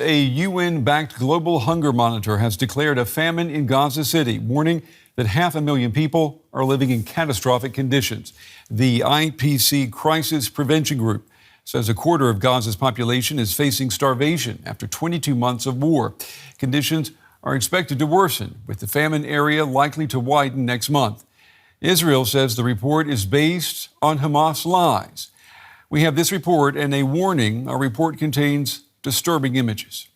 a UN-backed global hunger monitor has declared a famine in Gaza City, warning that 500,000 people are living in catastrophic conditions. The IPC Crisis Prevention Group says a quarter of Gaza's population is facing starvation after 22 months of war. Conditions are expected to worsen, with the famine area likely to widen next month. Israel says the report is based on Hamas lies. We have this report and a warning. Our report contains disturbing images.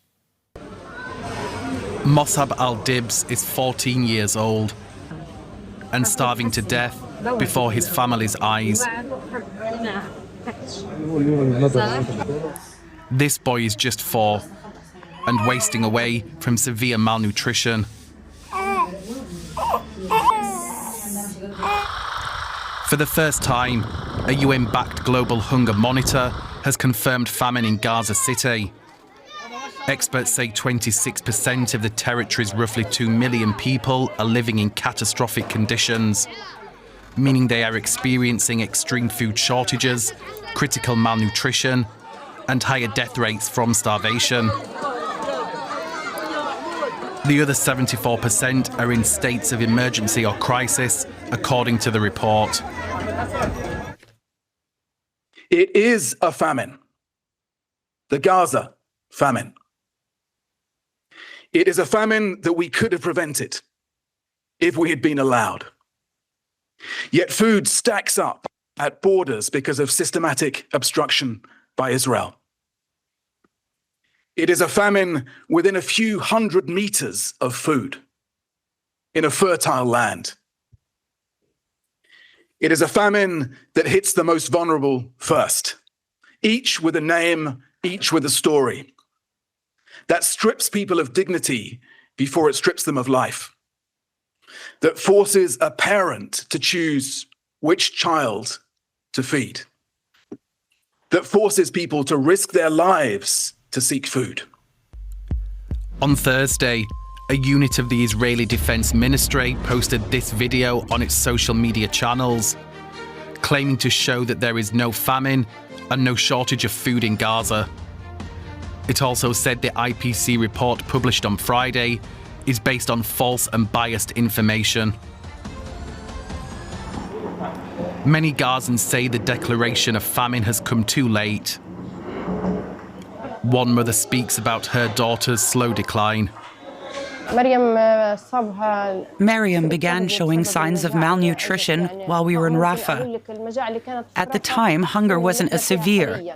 Mossab al-Dibs is 14 years old and starving to death before his family's eyes. This boy is just 4 and wasting away from severe malnutrition. For the first time, a UN-backed global hunger monitor has confirmed famine in Gaza City. Experts say 26% of the territory's roughly 2 million people are living in catastrophic conditions, meaning they are experiencing extreme food shortages, critical malnutrition, and higher death rates from starvation. The other 74% are in states of emergency or crisis, according to the report. It is a famine. The Gaza famine. It is a famine that we could have prevented if we had been allowed. Yet food stacks up at borders because of systematic obstruction by Israel. It is a famine within a few hundred meters of food in a fertile land. It is a famine that hits the most vulnerable first, each with a name, each with a story, that strips people of dignity before it strips them of life, that forces a parent to choose which child to feed, that forces people to risk their lives to seek food. On Thursday, a unit of the Israeli Defense Ministry posted this video on its social media channels, claiming to show that there is no famine and no shortage of food in Gaza. It also said the IPC report published on Friday is based on false and biased information. Many Gazans say the declaration of famine has come too late. One mother speaks about her daughter's slow decline. Miriam began showing signs of malnutrition while we were in Rafah. At the time, hunger wasn't as severe.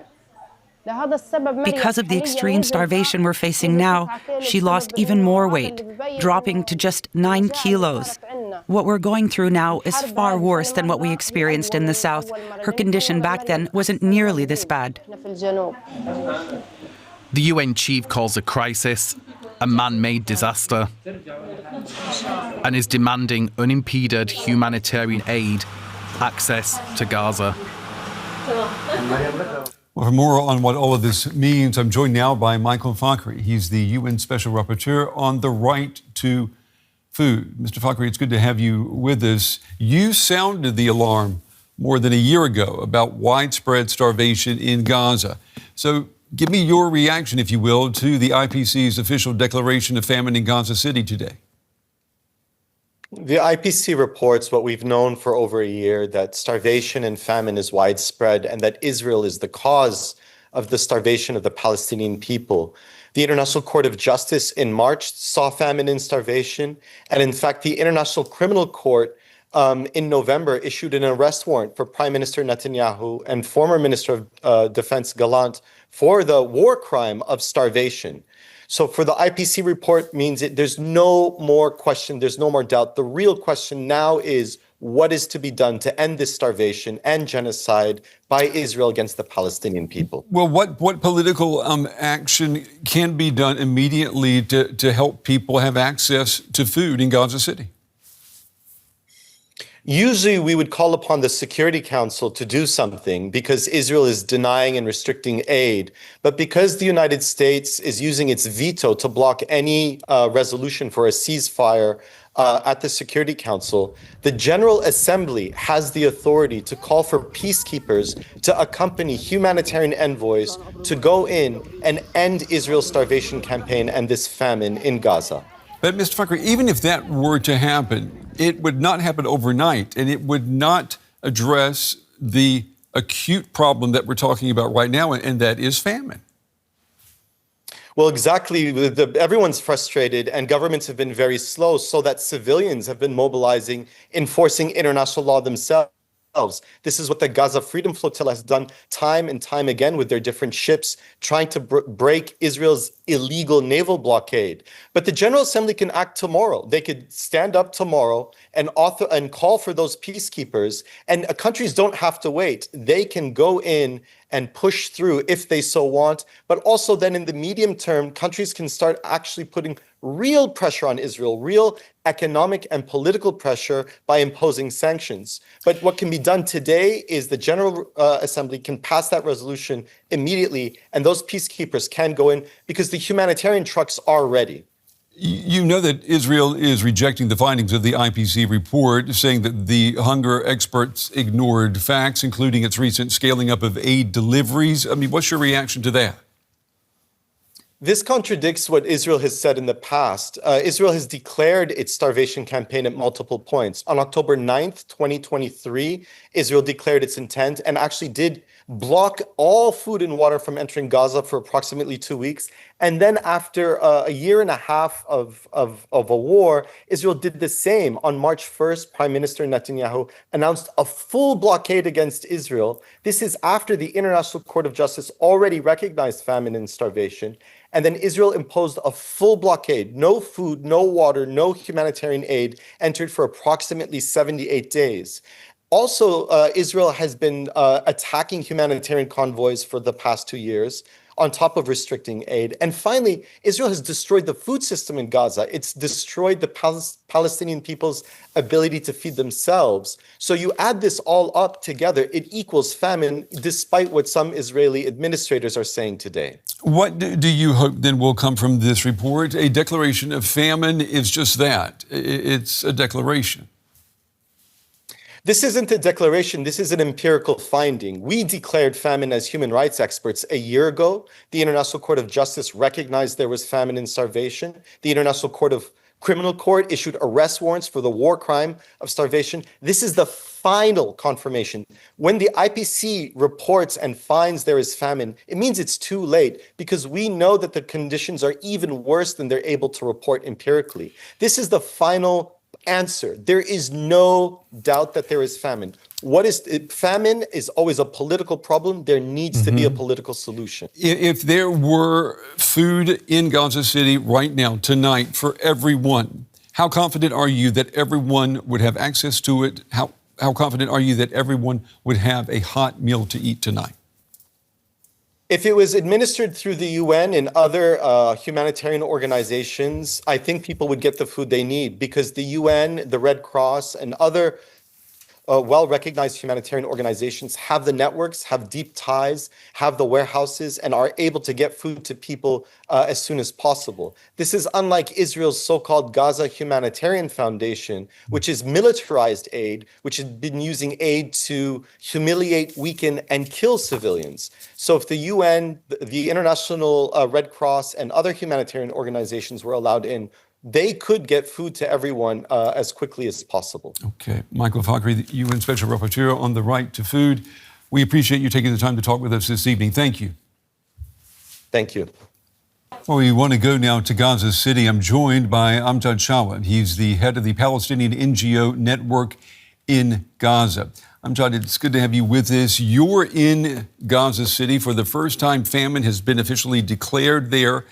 Because of the extreme starvation we're facing now, she lost even more weight, dropping to just 9 kilos. What we're going through now is far worse than what we experienced in the south. Her condition back then wasn't nearly this bad. The UN chief calls the crisis a man-made disaster and is demanding unimpeded humanitarian aid access to Gaza. Well, for more on what all of this means, I'm joined now by Michael Fakhri. He's the UN Special Rapporteur on the right to food. Mr. Fakhri, it's good to have you with us. You sounded the alarm more than a year ago about widespread starvation in Gaza. So give me your reaction, if you will, to the IPC's official declaration of famine in Gaza City today. The IPC reports what we've known for over a year, that starvation and famine is widespread and that Israel is the cause of the starvation of the Palestinian people. The International Court of Justice in March saw famine and starvation. And in fact, the International Criminal Court in November issued an arrest warrant for Prime Minister Netanyahu and former Minister of Defense Gallant for the war crime of starvation. So for the IPC report means there's no more question, there's no more doubt. The real question now is what is to be done to end this starvation and genocide by Israel against the Palestinian people. Well, what political action can be done immediately to help people have access to food in Gaza City? Usually we would call upon the Security Council to do something because Israel is denying and restricting aid. But because the United States is using its veto to block any resolution for a ceasefire at the Security Council, the General Assembly has the authority to call for peacekeepers to accompany humanitarian envoys to go in and end Israel's starvation campaign and this famine in Gaza. But, Mr. Fakhri, even if that were to happen, it would not happen overnight, and it would not address the acute problem that we're talking about right now, and that is famine. Well, exactly. Everyone's frustrated, and governments have been very slow, so that civilians have been mobilizing, enforcing international law themselves. This is what the Gaza Freedom Flotilla has done time and time again with their different ships, trying to break Israel's illegal naval blockade. But the General Assembly can act tomorrow. They could stand up tomorrow and call for those peacekeepers. And countries don't have to wait. They can go in and push through if they so want. But also then in the medium term, countries can start actually putting real pressure on Israel, real economic and political pressure by imposing sanctions. But what can be done today is the General Assembly can pass that resolution immediately, and those peacekeepers can go in because the humanitarian trucks are ready. You know that Israel is rejecting the findings of the IPC report, saying that the hunger experts ignored facts, including its recent scaling up of aid deliveries. I mean, what's your reaction to that? This contradicts what Israel has said in the past. Israel has declared its starvation campaign at multiple points. On October 9th, 2023, Israel declared its intent and actually did block all food and water from entering Gaza for approximately 2 weeks. And then after a year and a half of a war, Israel did the same. On March 1st, Prime Minister Netanyahu announced a full blockade against Israel. This is after the International Court of Justice already recognized famine and starvation. And then Israel imposed a full blockade. No food, no water, no humanitarian aid entered for approximately 78 days. Also, Israel has been attacking humanitarian convoys for the past 2 years, on top of restricting aid. And finally, Israel has destroyed the food system in Gaza. It's destroyed the Palestinian people's ability to feed themselves. So you add this all up together, it equals famine, despite what some Israeli administrators are saying today. What do you hope then will come from this report? A declaration of famine is just that. It's a declaration. This isn't a declaration, this is an empirical finding. We declared famine as human rights experts a year ago. The International Court of Justice recognized there was famine and starvation. The International Criminal Court issued arrest warrants for the war crime of starvation. This is the final confirmation. When the IPC reports and finds there is famine, it means it's too late because we know that the conditions are even worse than they're able to report empirically. This is the final answer. There is no doubt that there is famine. Famine is always a political problem. There needs to be a political solution. If there were food in Gaza City right now, tonight, for everyone, how confident are you that everyone would have access to it? How confident are you that everyone would have a hot meal to eat tonight? If it was administered through the UN and other humanitarian organizations, I think people would get the food they need because the UN, the Red Cross, and other well-recognized humanitarian organizations have the networks, have deep ties, have the warehouses, and are able to get food to people as soon as possible. This is unlike Israel's so-called Gaza Humanitarian Foundation, which is militarized aid, which has been using aid to humiliate, weaken, and kill civilians. So if the UN, the International Red Cross, and other humanitarian organizations were allowed in, they could get food to everyone as quickly as possible. Okay. Michael Fakhri, the UN Special Rapporteur on the right to food. We appreciate you taking the time to talk with us this evening. Thank you. Thank you. Well, we want to go now to Gaza City. I'm joined by Amjad Shawa. He's the head of the Palestinian NGO network in Gaza. Amjad, it's good to have you with us. You're in Gaza City. For the first time, famine has been officially declared there.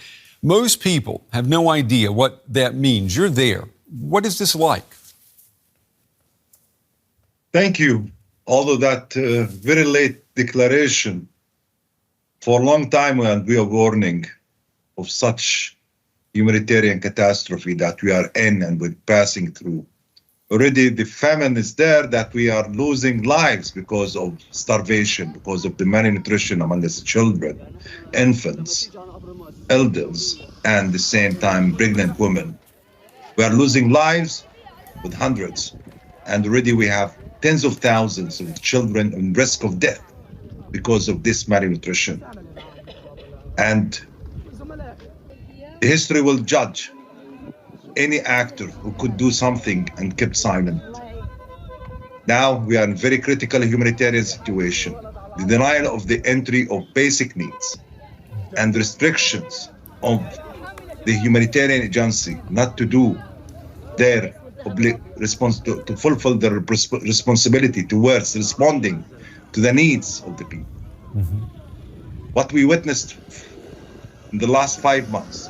Most people have no idea what that means. You're there. What is this like? Thank you. Although that very late declaration, for a long time we are warning of such humanitarian catastrophe that we are in and we're passing through. already the famine is there, that we are losing lives because of starvation, because of the malnutrition among us children, infants, elders, and at the same time pregnant women. We are losing lives with hundreds, and already we have tens of thousands of children in risk of death because of this malnutrition. And history will judge any actor who could do something and kept silent. Now we are in a very critical humanitarian situation. The denial of the entry of basic needs and restrictions of the humanitarian agency not to do their to fulfill their responsibility towards responding to the needs of the people. What we witnessed in the last 5 months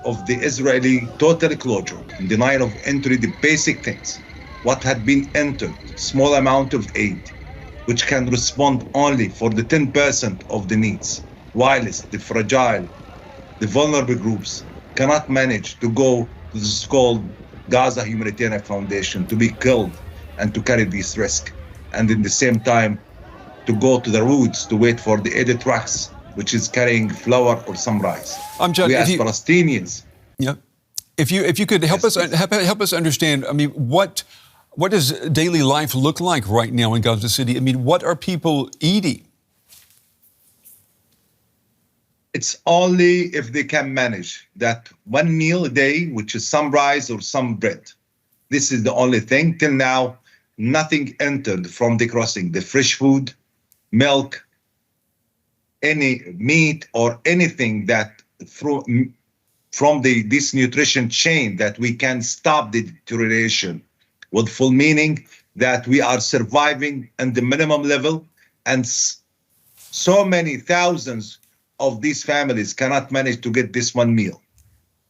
of the Israeli total closure and denial of entry the basic things, what had been entered, small amount of aid, which can respond only for the 10% of the needs, whilst the fragile, the vulnerable groups cannot manage to go to the so-called Gaza Humanitarian Foundation to be killed and to carry this risk, and in the same time to go to the roads to wait for the aid trucks, which is carrying flour or some rice. Amjad, we as Palestinians. Yeah. If you could help us understand, I mean, what does daily life look like right now in Gaza City? I mean, what are people eating? It's only if they can manage that one meal a day, which is some rice or some bread. This is the only thing. Till now, nothing entered from the crossing. The fresh food, milk, any meat or anything that from this nutrition chain that we can stop the deterioration, with full meaning that we are surviving at the minimum level, and so many thousands of these families cannot manage to get this one meal.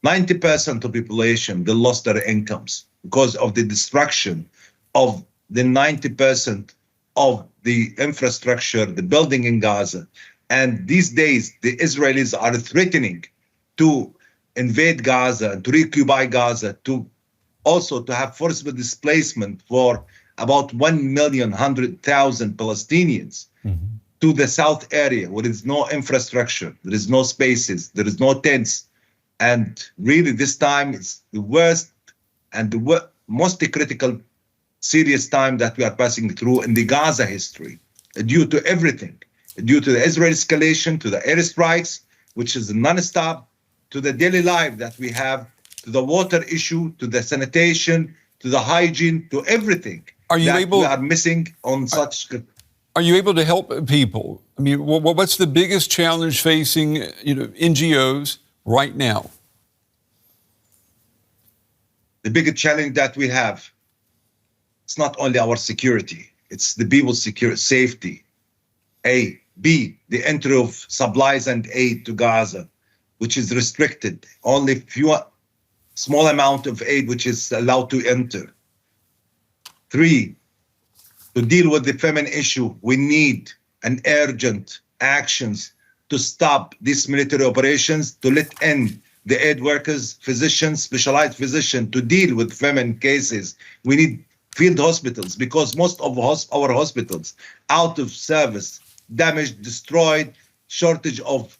90% of the population, they lost their incomes because of the destruction of the 90% of the infrastructure, the building in Gaza. And these days, the Israelis are threatening to invade Gaza and to reoccupy Gaza, to also to have forcible displacement for about 1,100,000 Palestinians to the south area where there is no infrastructure, there is no spaces, there is no tents. And really this time is the worst and the most critical, serious time that we are passing through in the Gaza history, due to everything, due to the Israeli escalation, to the airstrikes, which is non-stop, to the daily life that we have, to the water issue, to the sanitation, to the hygiene, to everything we are missing on such. Are you able to help people? I mean, what's the biggest challenge facing NGOs right now? The biggest challenge that we have, it's not only our security, it's the people's safety. A. B. The entry of supplies and aid to Gaza, which is restricted. Only small amount of aid which is allowed to enter. 3. To deal with the famine issue, we need an urgent actions to stop these military operations, to let in the aid workers, physicians, specialized physicians to deal with famine cases. We need field hospitals because most of our hospitals out of service, damaged, destroyed, shortage of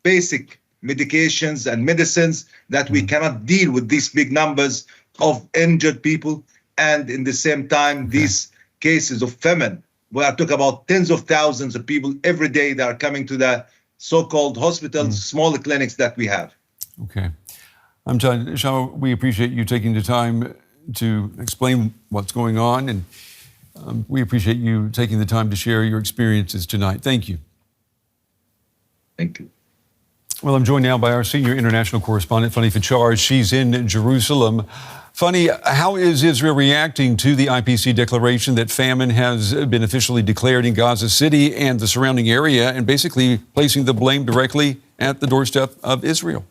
basic medications and medicines that we cannot deal with these big numbers of injured people. And in the same time, these cases of famine, we are talking about tens of thousands of people every day that are coming to the so-called hospitals, small clinics that we have. Okay. Amjad, Shawa, we appreciate you taking the time to explain what's going on, and we appreciate you taking the time to share your experiences tonight. Thank you. Thank you. Well, I'm joined now by our senior international correspondent, Fanny Facsar. She's in Jerusalem. Fanny, how is Israel reacting to the IPC declaration that famine has been officially declared in Gaza City and the surrounding area, and basically placing the blame directly at the doorstep of Israel?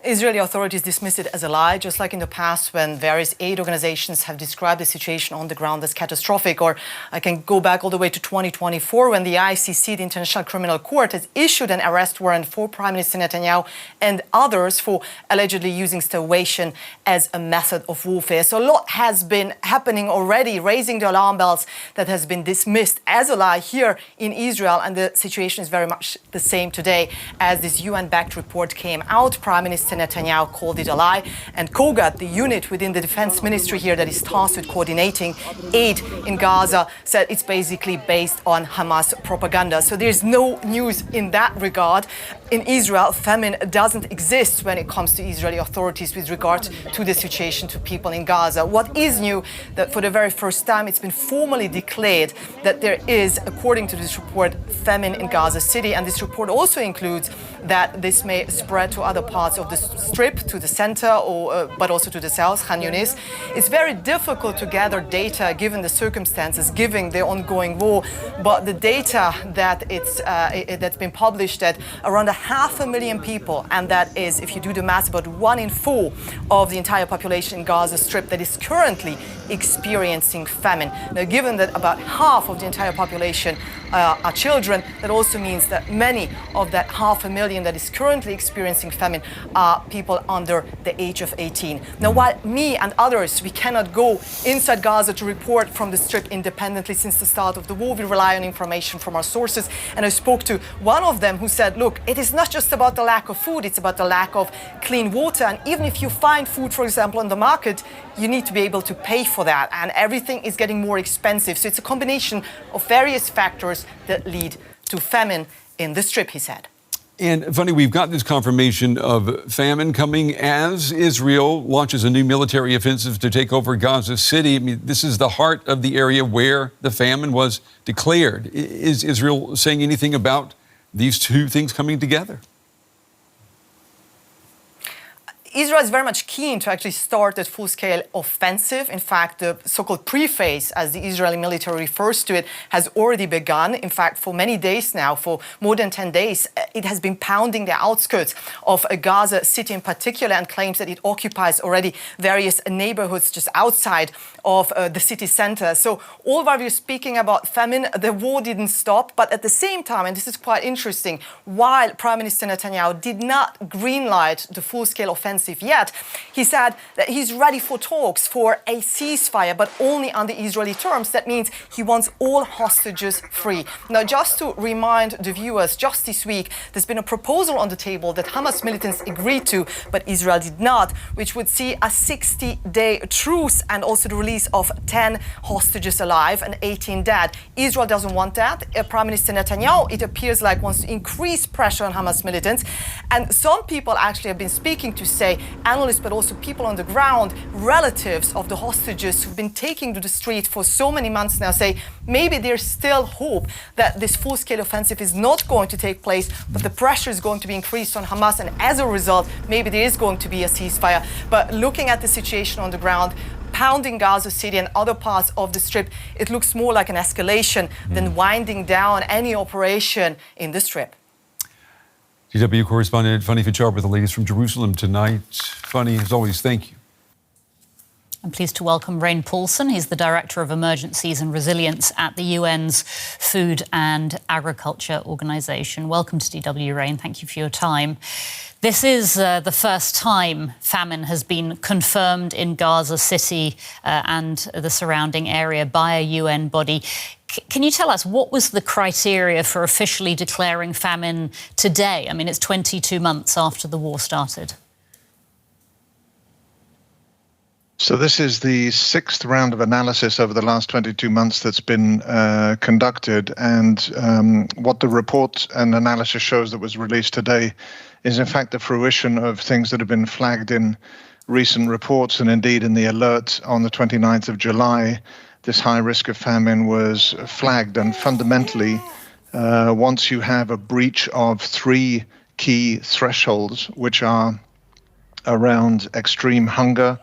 Israeli authorities dismiss it as a lie, just like in the past when various aid organizations have described the situation on the ground as catastrophic. Or I can go back all the way to 2024 when the ICC, the International Criminal Court, has issued an arrest warrant for Prime Minister Netanyahu and others for allegedly using starvation as a method of warfare. So a lot has been happening already, raising the alarm bells that has been dismissed as a lie here in Israel. And the situation is very much the same today as this UN-backed report came out. Prime Minister Netanyahu called it a lie, and Kogat, the unit within the defense ministry here that is tasked with coordinating aid in Gaza, said it's basically based on Hamas propaganda. So there's no news in that regard. In Israel, famine doesn't exist when it comes to Israeli authorities with regard to the situation to people in Gaza. What is new, that for the very first time it's been formally declared that there is, according to this report, famine in Gaza City. And this report also includes that this may spread to other parts of the strip, to the center, but also to the south, Khan Yunis. It's very difficult to gather data given the circumstances, given the ongoing war. But the data that's been published that around 500,000 people, and that is, if you do the math, about 1 in 4 of the entire population in Gaza Strip that is currently experiencing famine. Now, given that about half of the entire population are children, that also means that many of that 500,000 that is currently experiencing famine are people under the age of 18. Now, while me and others, we cannot go inside Gaza to report from the Strip independently since the start of the war, we rely on information from our sources. And I spoke to one of them who said, look, it is not just about the lack of food, it's about the lack of clean water. And even if you find food, for example, on the market, you need to be able to pay for that. And everything is getting more expensive. So it's a combination of various factors that lead to famine in the Strip, he said. And Fanny, we've got this confirmation of famine coming as Israel launches a new military offensive to take over Gaza City. I mean, this is the heart of the area where the famine was declared. Is Israel saying anything about these two things coming together? Israel is very much keen to actually start that full-scale offensive. In fact, the so-called pre-phase, as the Israeli military refers to it, has already begun. In fact, for many days now, for more than 10 days, it has been pounding the outskirts of Gaza City in particular, and claims that it occupies already various neighborhoods just outside of the city center. So all while we're speaking about famine, the war didn't stop. But at the same time, and this is quite interesting, while Prime Minister Netanyahu did not greenlight the full-scale offensive yet, he said that he's ready for talks for a ceasefire, but only on the Israeli terms. That means he wants all hostages free. Now, just to remind the viewers, just this week, there's been a proposal on the table that Hamas militants agreed to, but Israel did not, which would see a 60-day truce and also the release of 10 hostages alive and 18 dead. Israel doesn't want that. Prime Minister Netanyahu, it appears like, wants to increase pressure on Hamas militants. And some people actually have been speaking to say, analysts, but also people on the ground, relatives of the hostages who've been taking to the street for so many months now, say maybe there's still hope that this full-scale offensive is not going to take place, but the pressure is going to be increased on Hamas, and as a result, maybe there is going to be a ceasefire. But looking at the situation on the ground, pounding Gaza City and other parts of the Strip, it looks more like an escalation than winding down any operation in the Strip. DW correspondent Fanny with the latest from Jerusalem tonight. Fanny, as always, thank you. I'm pleased to welcome Rein Paulsen. He's the Director of Emergencies and Resilience at the UN's Food and Agriculture Organization. Welcome to DW, Rein. Thank you for your time. This is the first time famine has been confirmed in Gaza City and the surrounding area by a UN body. Can you tell us what was the criteria for officially declaring famine today? I mean, it's 22 months after the war started. So this is the 6th round of analysis over the last 22 months that's been conducted. And what the report and analysis shows that was released today is, in fact, the fruition of things that have been flagged in recent reports, and indeed in the alert on the 29th of July. This high risk of famine was flagged, and fundamentally, once you have a breach of 3 key thresholds, which are around extreme hunger,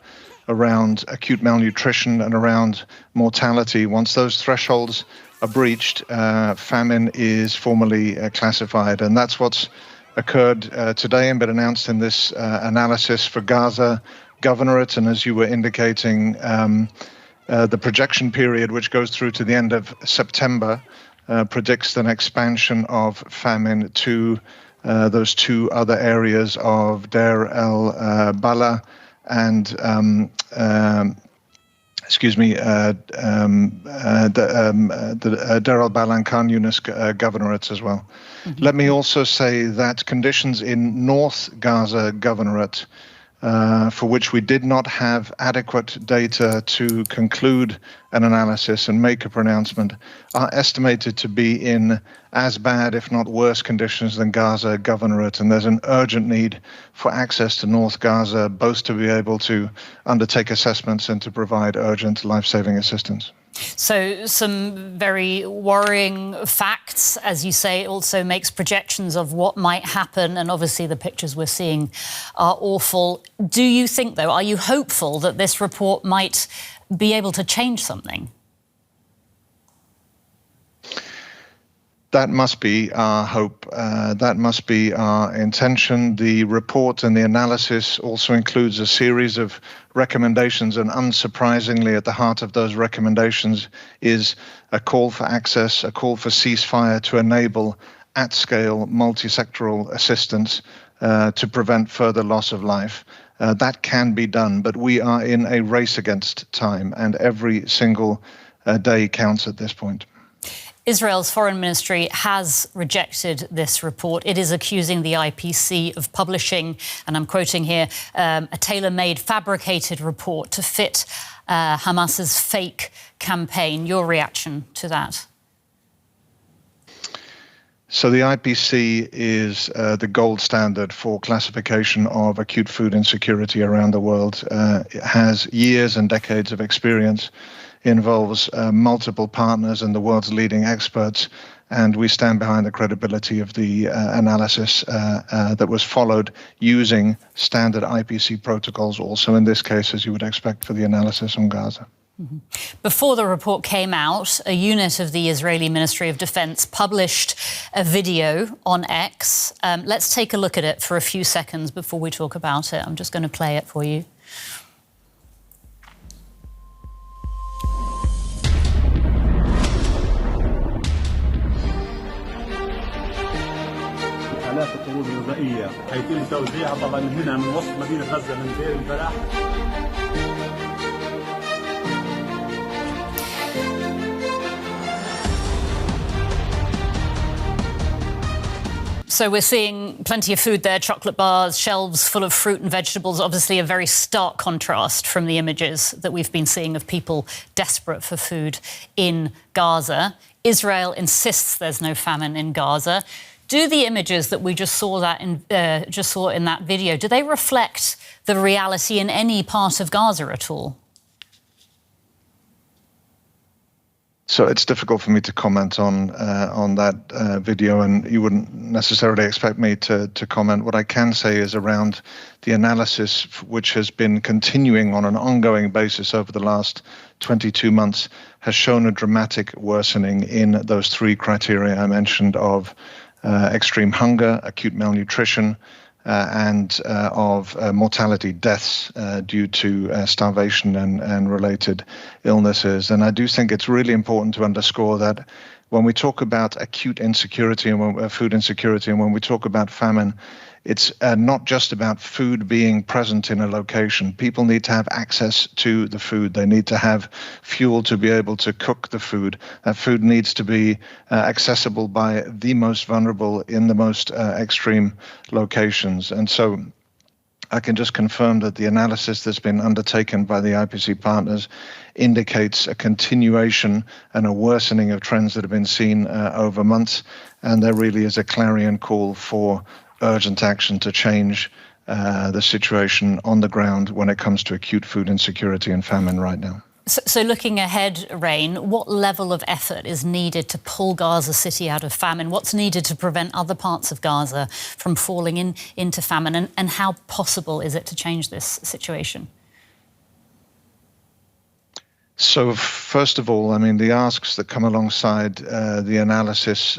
around acute malnutrition, and around mortality, once those thresholds are breached, famine is formally classified. And that's what's occurred today and been announced in this analysis for Gaza Governorate. And as you were indicating, the projection period, which goes through to the end of September, predicts an expansion of famine to those two other areas of Deir el-Bala and the Deir el-Bala and Khan Yunis governorates as well. Mm-hmm. Let me also say that conditions in North Gaza Governorate, for which we did not have adequate data to conclude an analysis and make a pronouncement, are estimated to be in as bad, if not worse, conditions than Gaza Governorate. And there's an urgent need for access to North Gaza, both to be able to undertake assessments and to provide urgent life-saving assistance. So some very worrying facts, as you say. It also makes projections of what might happen, and obviously the pictures we're seeing are awful. Do you think, though, are you hopeful that this report might be able to change something? That must be our hope. That must be our intention. The report and the analysis also includes a series of recommendations, and unsurprisingly, at the heart of those recommendations is a call for access, a call for ceasefire to enable at-scale multi-sectoral assistance to prevent further loss of life. That can be done, but we are in a race against time, and every single day counts at this point. Israel's foreign ministry has rejected this report. It is accusing the IPC of publishing, and I'm quoting here, a tailor-made, fabricated report to fit Hamas's fake campaign. Your reaction to that? So the IPC is the gold standard for classification of acute food insecurity around the world. It has years and decades of experience, involves multiple partners and the world's leading experts, and we stand behind the credibility of the analysis that was followed using standard IPC protocols, also in this case, as you would expect for the analysis on Gaza. Mm-hmm. Before the report came out, a unit of the Israeli Ministry of Defense published a video on X. Let's take a look at it for a few seconds before we talk about it. I'm just going to play it for you. آلاف الطرود الغذائية هيتم توزيعها طبعا هنا من وسط مدينة غزة من دير البلح. So we're seeing plenty of food there, chocolate bars, shelves full of fruit and vegetables, obviously a very stark contrast from the images that we've been seeing of people desperate for food in Gaza. Israel insists there's no famine in Gaza. Do the images that we just saw in that video, do they reflect the reality in any part of Gaza at all? So it's difficult for me to comment on that video, and you wouldn't necessarily expect me to comment. What I can say is around the analysis, which has been continuing on an ongoing basis over the last 22 months, has shown a dramatic worsening in those three criteria I mentioned of extreme hunger, acute malnutrition, and of mortality, deaths due to starvation and related illnesses. And I do think it's really important to underscore that when we talk about acute insecurity and food insecurity, and when we talk about famine, it's not just about food being present in a location. People need to have access to the food. They need to have fuel to be able to cook the food. That food needs to be accessible by the most vulnerable in the most extreme locations. And so I can just confirm that the analysis that's been undertaken by the IPC partners indicates a continuation and a worsening of trends that have been seen over months. And there really is a clarion call for urgent action to change the situation on the ground when it comes to acute food insecurity and famine right now. So looking ahead, Rein, what level of effort is needed to pull Gaza City out of famine? What's needed to prevent other parts of Gaza from falling into famine? And how possible is it to change this situation? So first of all, I mean, the asks that come alongside the analysis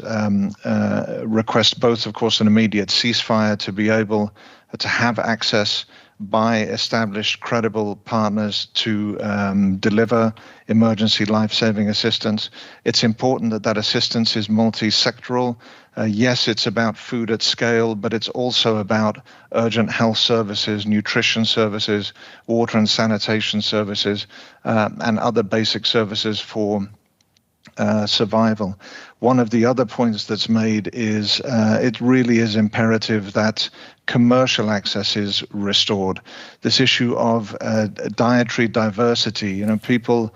request both, of course, an immediate ceasefire to be able to have access by established credible partners to deliver emergency life-saving assistance. It's important that that assistance is multi-sectoral. Yes, it's about food at scale, but it's also about urgent health services, nutrition services, water and sanitation services, and other basic services for survival. One of the other points that's made is it really is imperative that commercial access is restored. This issue of dietary diversity, people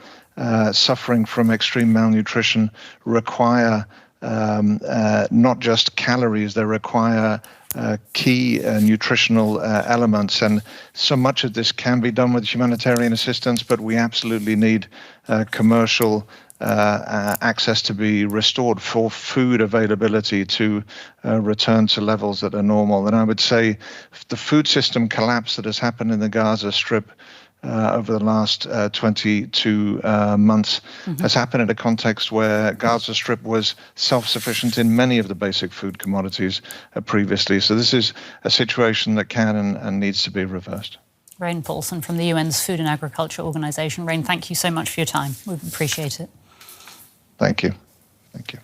suffering from extreme malnutrition require not just calories, they require key nutritional elements, and so much of this can be done with humanitarian assistance, but we absolutely need commercial access to be restored for food availability to return to levels that are normal. And I would say the food system collapse that has happened in the Gaza Strip over the last 22 months has happened in a context where Gaza Strip was self-sufficient in many of the basic food commodities previously. So this is a situation that can and needs to be reversed. Rein Paulsen from the UN's Food and Agriculture Organization. Rein, thank you so much for your time. We appreciate it. Thank you. Thank you.